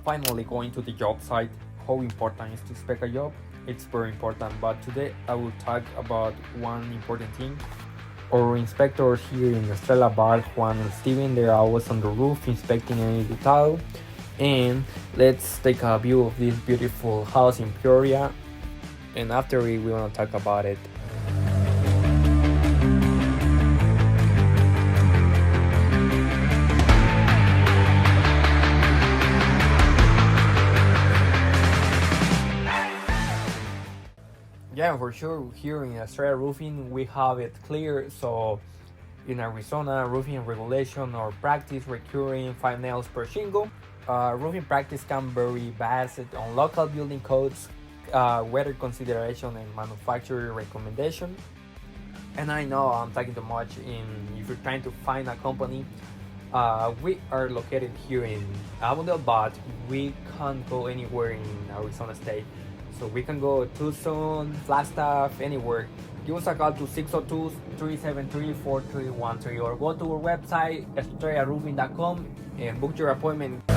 finally going to the job site. How important is to spec a job? It's very important, but today I will talk about one important thing. Our inspectors here in Estrella Bar, Juan and Steven, they're always on the roof inspecting any detail. And let's take a view of this beautiful house in Peoria, and after we want to talk about it. Yeah, for sure, here in Australia roofing we have it clear. So in Arizona, roofing regulation or practice requiring 5 nails per shingle. Roofing practice can vary based on local building codes, weather consideration, and manufacturer recommendation. And I know I'm talking too much. If you're trying to find a company, we are located here in Avondale, but we can't go anywhere in Arizona State. So we can go to Tucson, Flagstaff, anywhere. Give us a call to 602-373-4313 or go to our website, australiaroofing.com, and book your appointment.